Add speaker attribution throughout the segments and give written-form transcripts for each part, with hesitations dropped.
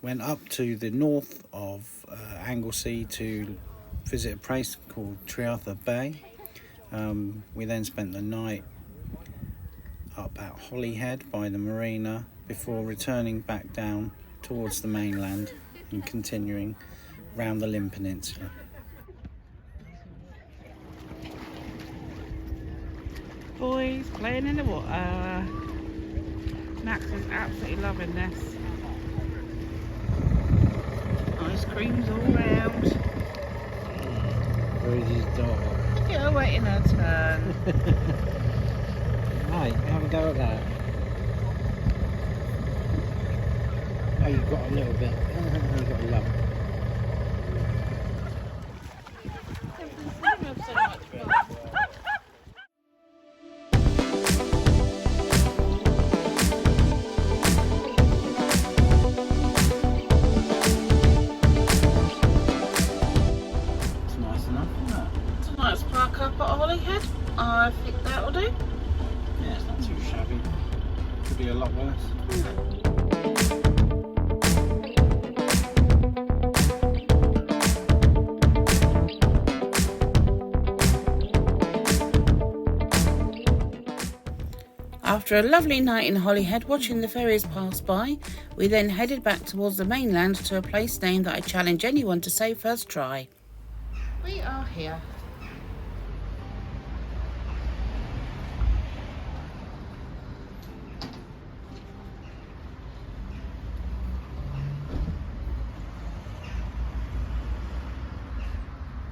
Speaker 1: went up to the north of Anglesey to visit a place called Trearddur Bay. We then spent the night up at Holyhead by the marina before returning back down towards the mainland and continuing round the Llyn Peninsula.
Speaker 2: Boys playing in the water. Max is absolutely loving this. Ice creams all round.
Speaker 1: Where's his dog?
Speaker 2: You're waiting her turn.
Speaker 1: Right, have a go at that. Oh, you've got a little bit. You've got a lump. It's nice enough, isn't it?
Speaker 2: Tonight's park up at Holyhead. I think that'll do.
Speaker 1: Yeah, it's not too shabby. Could be a lot worse.
Speaker 2: After a lovely night in Holyhead watching the ferries pass by, we then headed back towards the mainland to a place name that I challenge anyone to say first try. We are here.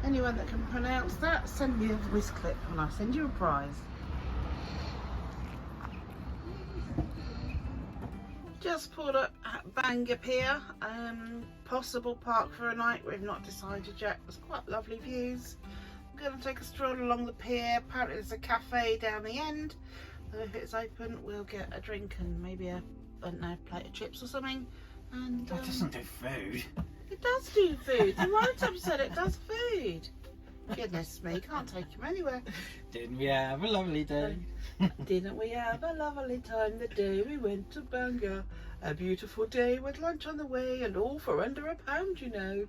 Speaker 2: Anyone that can pronounce that, send me a whiz clip and I'll send you a prize. Just pulled up at Bangor Pier, possible park for a night, we've not decided yet. There's quite lovely views. I'm going to take a stroll along the pier. Apparently there's a cafe down the end, so if it's open we'll get a drink and maybe a, I don't know, plate of chips or something. And
Speaker 1: That doesn't do food.
Speaker 2: it does do food. The right episode it does food. Goodness me, can't take him anywhere.
Speaker 1: Didn't we have a lovely day?
Speaker 2: Didn't we have a lovely time the day we went to Bangor? A beautiful day with lunch on the way and all for under £1, you know.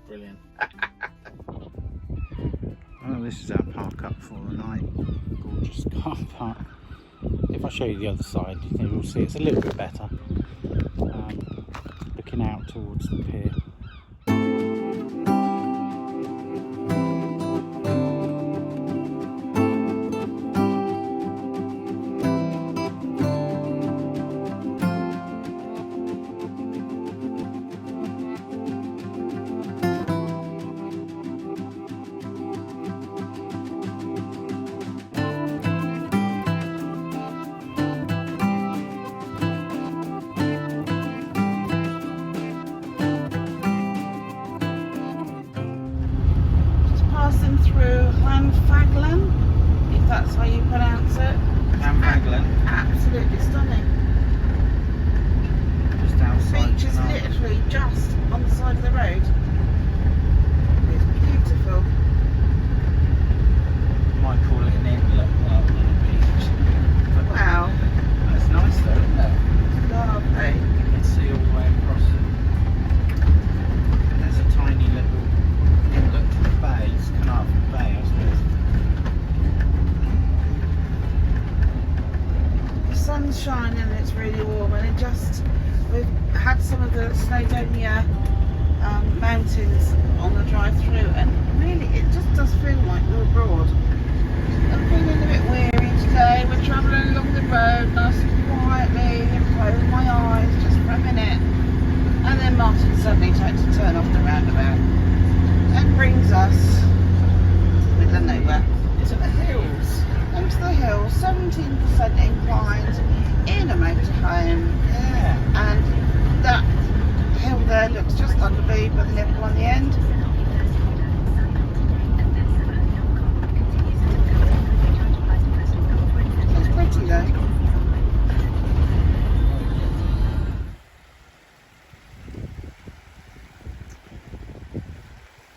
Speaker 1: Brilliant. Well, this is our park up for the night. Gorgeous car park. If I show you the other side, you will see it's a little bit better. Looking out towards the pier.
Speaker 2: Through Llandanwg, if that's how you pronounce it.
Speaker 1: Llandanwg.
Speaker 2: Absolutely stunning.
Speaker 1: Just outside.
Speaker 2: The beach is literally just on the side of the road. It's beautiful.
Speaker 1: Might call it an inlet rather than a beach.
Speaker 2: Wow.
Speaker 1: That's nice though, isn't it?
Speaker 2: Lovely.
Speaker 1: You can see all the way across it. And there's a tiny little inlet to the bay. It's Carnarvon Bay, I suppose.
Speaker 2: The sun's shining and it's really warm, and we've had some of the Snowdonia mountains on the drive through, and really it just does feel like we're abroad. I'm feeling a bit weary today. We're travelling along the road nice and quietly, closing my eyes just for a minute, and then Martin suddenly tried to turn off the roundabout and brings us to the middle of nowhere.
Speaker 1: It's in the hills.
Speaker 2: Into the hills, 17% inclined in a motorhome.
Speaker 1: Yeah.
Speaker 2: And that hill there looks just like a bee with a nipple on the end. It's pretty though.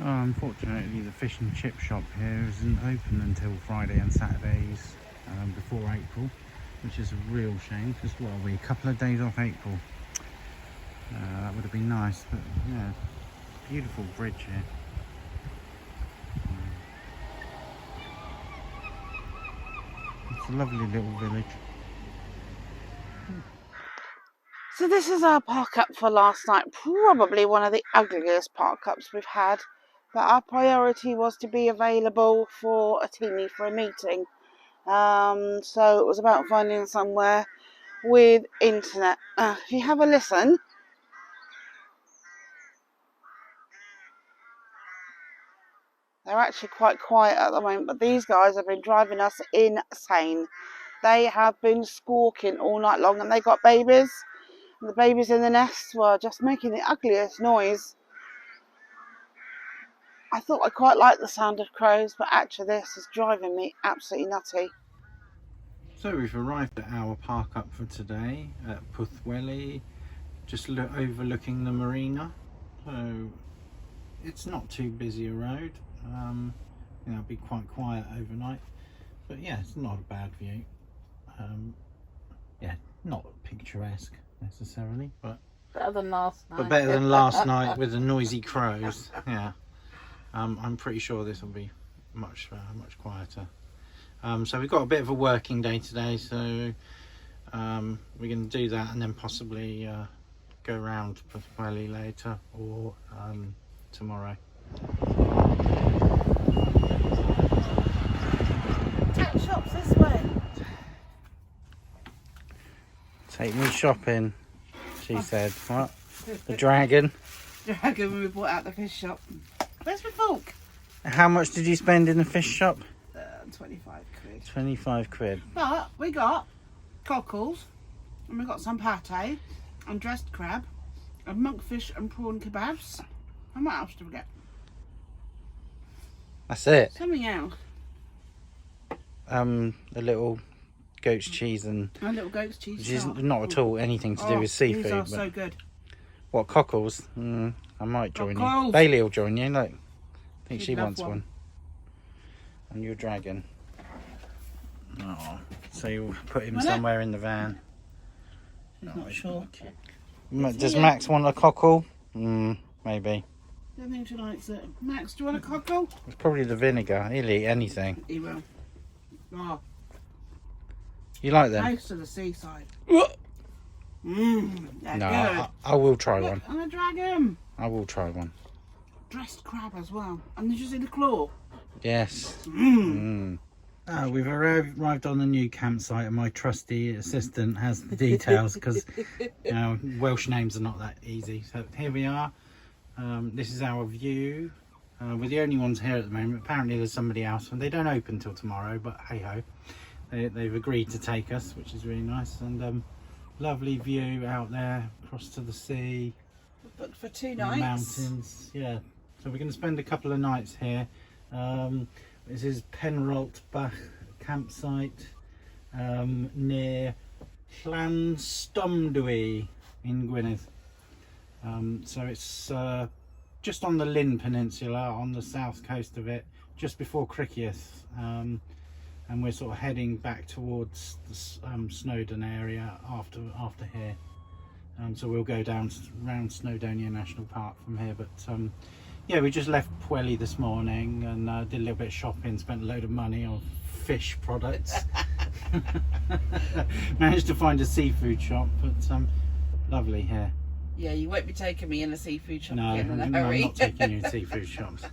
Speaker 1: Unfortunately, the fish and chip shop here isn't open until Friday and Saturdays before April, which is a real shame because, well, we're a couple of days off April. would be nice, but yeah, beautiful bridge here. It's a lovely little village.
Speaker 2: So this is our park up for last night. Probably one of the ugliest park ups we've had. But our priority was to be available for a teamie for a meeting. So it was about finding somewhere with internet. If you have a listen. They're actually quite quiet at the moment, but these guys have been driving us insane. They have been squawking all night long, and they got babies. And the babies in the nest were just making the ugliest noise. I thought I quite liked the sound of crows, but actually this is driving me absolutely nutty.
Speaker 1: So we've arrived at our park up for today at Pwllheli, just overlooking the marina. So it's not too busy a road. It'll be quite quiet overnight, but yeah, it's not a bad view. Yeah, not picturesque necessarily, but
Speaker 2: better than last night.
Speaker 1: But better than last night with the noisy crows. Yeah, I'm pretty sure this will be much quieter. So we've got a bit of a working day today, so we're going to do that and then possibly go around to Pwllheli later or tomorrow.
Speaker 2: Tech shops this way.
Speaker 1: Take me shopping, she said. What? The dragon?
Speaker 2: Dragon when we bought out the fish shop. Where's my fork?
Speaker 1: How much did you spend in the fish shop?
Speaker 2: 25 quid.
Speaker 1: 25 quid.
Speaker 2: But we got cockles, and we got some pate, and dressed crab, and monkfish and prawn kebabs. And what else did we get?
Speaker 1: That's it.
Speaker 2: Something else.
Speaker 1: A little goat's cheese and...
Speaker 2: A little goat's cheese.
Speaker 1: Which is not at all anything to do with seafood.
Speaker 2: These are
Speaker 1: but
Speaker 2: so good.
Speaker 1: What, cockles? I might join you.
Speaker 2: Cockles.
Speaker 1: Bailey will join you. Look, I think
Speaker 2: She'd
Speaker 1: she
Speaker 2: love
Speaker 1: wants one. And your dragon. Oh, so you'll put him somewhere in the van.
Speaker 2: She's not sure.
Speaker 1: Does Max want a cockle? Maybe.
Speaker 2: I don't think she likes it. Max, do you want a cockle?
Speaker 1: It's probably the vinegar. He'll eat anything.
Speaker 2: He will. Oh,
Speaker 1: You like them?
Speaker 2: close to the seaside. They're
Speaker 1: No,
Speaker 2: good.
Speaker 1: I will try one.
Speaker 2: I'm gonna drag him.
Speaker 1: I will try one.
Speaker 2: Dressed crab as well. And did you see the claw?
Speaker 1: Yes. We've arrived on the new campsite, and my trusty assistant has the details because Welsh names are not that easy. So here we are. This is our view. We're the only ones here at the moment. Apparently there's somebody else, and they don't open till tomorrow, but hey ho. They've agreed to take us, which is really nice, and lovely view out there across to the sea.
Speaker 2: We've booked for 2 nights.
Speaker 1: Mountains, yeah. So we're going to spend a couple of nights here. This is Penraltbach campsite near Llandanwg in Gwynedd. So it's just on the Llyn Peninsula on the south coast of it, just before Criccieth, and we're sort of heading back towards the Snowdon area after here. So we'll go down around Snowdonia National Park from here, but yeah, we just left Pwllheli this morning and did a little bit of shopping, spent a load of money on fish products. Managed to find a seafood shop, but lovely here.
Speaker 2: Yeah, you won't be taking me in a seafood shop
Speaker 1: No,
Speaker 2: again in a
Speaker 1: I'm
Speaker 2: hurry.
Speaker 1: not taking you in seafood shops.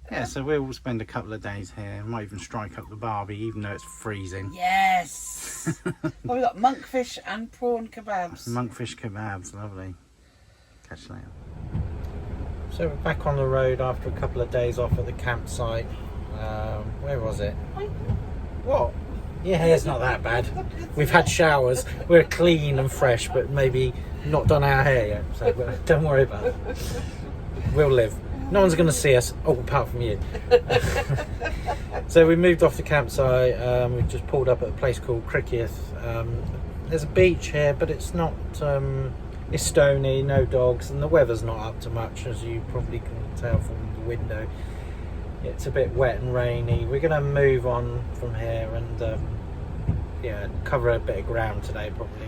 Speaker 1: Yeah, so we'll spend a couple of days here. Might even strike up the Barbie, even though it's freezing.
Speaker 2: Yes. Well, we've got monkfish and prawn kebabs.
Speaker 1: Monkfish kebabs, lovely. Catch you later. So we're back on the road after a couple of days off at the campsite. Where was it? What? Yeah, it's not that bad. We've had showers. We're clean and fresh, but maybe not done our hair yet. So don't worry about it. We'll live. No one's going to see us, apart from you. So we moved off the campsite. We just pulled up at a place called Criccieth. There's a beach here, but it's not. It's stony, no dogs, and the weather's not up to much, as you probably can tell from the window. It's a bit wet and rainy. We're going to move on from here and yeah, cover a bit of ground today probably.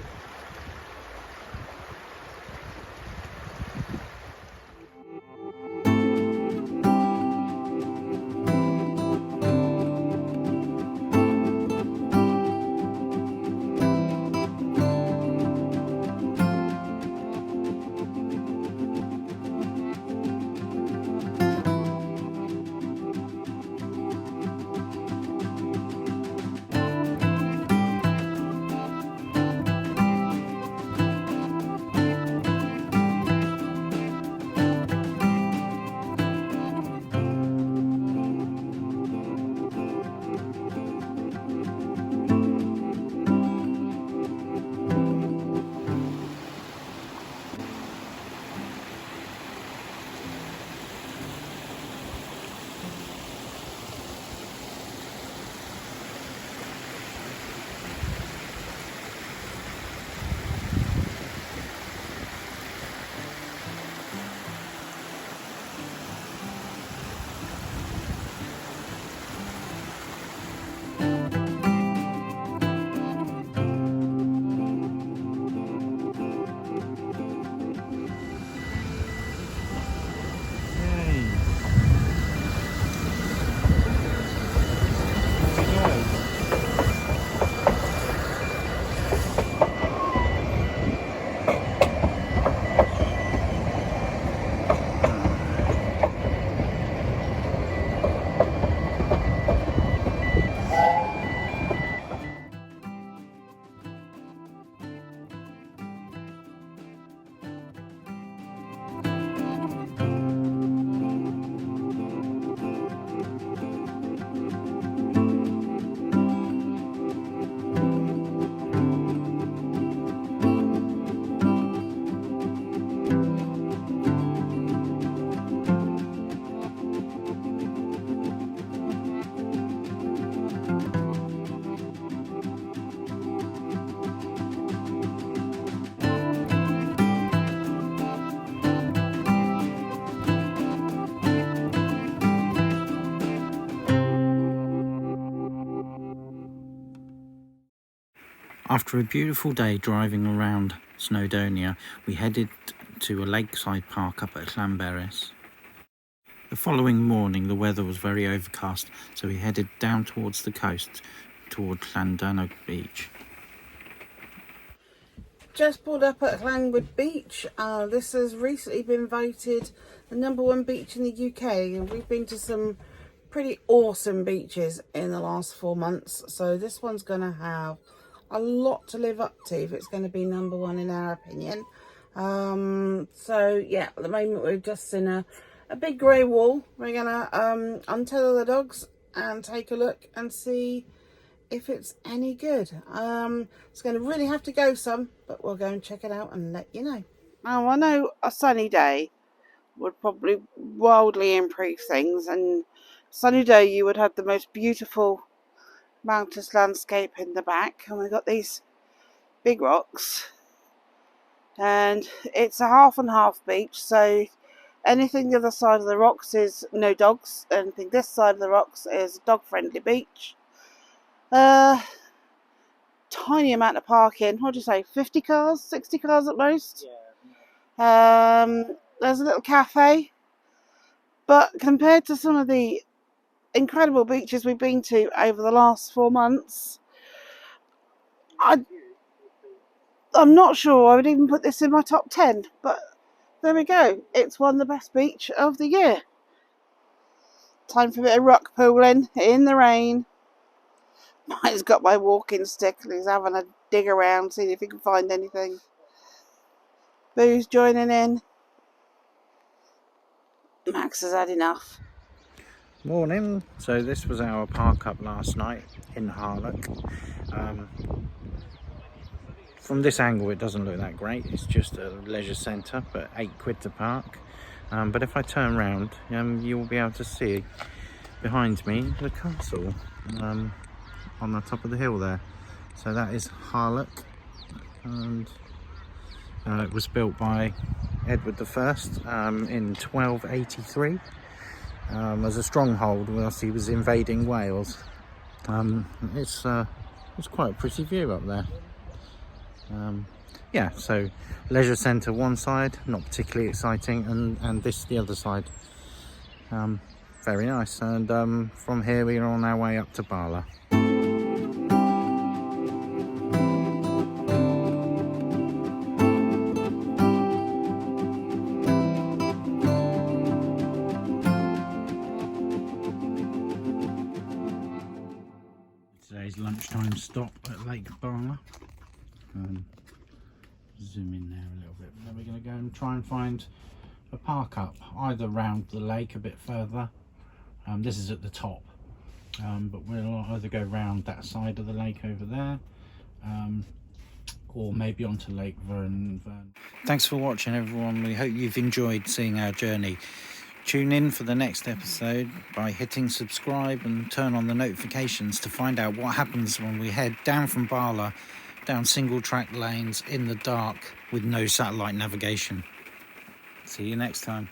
Speaker 1: After a beautiful day driving around Snowdonia, we headed to a lakeside park up at Llanberis. The following morning the weather was very overcast, so we headed down towards the coast, toward Llandanwg Beach.
Speaker 2: Just pulled up at Llandanwg Beach. This has recently been voted the #1 beach in the UK, and we've been to some pretty awesome beaches in the last 4 months, so this one's going to have a lot to live up to if it's going to be #1 in our opinion. So yeah, at the moment we're just in a big grey wall. We're going to untether the dogs and take a look and see if it's any good. It's going to really have to go some, but we'll go and check it out and let you know. Now, I know a sunny day would probably wildly improve things, and sunny day you would have the most beautiful mountainous landscape in the back, and we've got these big rocks, and it's a half and half beach, so anything the other side of the rocks is no dogs, anything this side of the rocks is a dog friendly beach. Tiny amount of parking. What do you say, 50 cars, 60 cars at most? There's a little cafe, but compared to some of the incredible beaches we've been to over the last 4 months, I'm not sure I would even put this in my top 10, but there we go. It's won the best beach of the year. Time for a bit of rock pooling in the rain. Mine's got my walking stick and he's having a dig around, seeing if he can find anything. Boo's joining in. Max has had enough.
Speaker 1: Morning. So this was our park up last night in Harlech. From this angle it doesn't look that great, it's just a leisure centre, but £8 to park. But if I turn round, you'll be able to see behind me the castle on the top of the hill there. So that is Harlech, and it was built by Edward I in 1283 as a stronghold whilst he was invading Wales. It's quite a pretty view up there. Yeah, so leisure centre one side, not particularly exciting, and this the other side. Very nice, and from here we are on our way up to Bala. Today's lunchtime stop at Lake Bala. Zoom in there a little bit. Then we're going to go and try and find a park up either round the lake a bit further. This is at the top, but we'll either go round that side of the lake over there, or maybe onto Lake Vern. Thanks for watching, everyone. We hope you've enjoyed seeing our journey. Tune in for the next episode by hitting subscribe and turn on the notifications to find out what happens when we head down from Bala, down single track lanes in the dark with no satellite navigation. See you next time.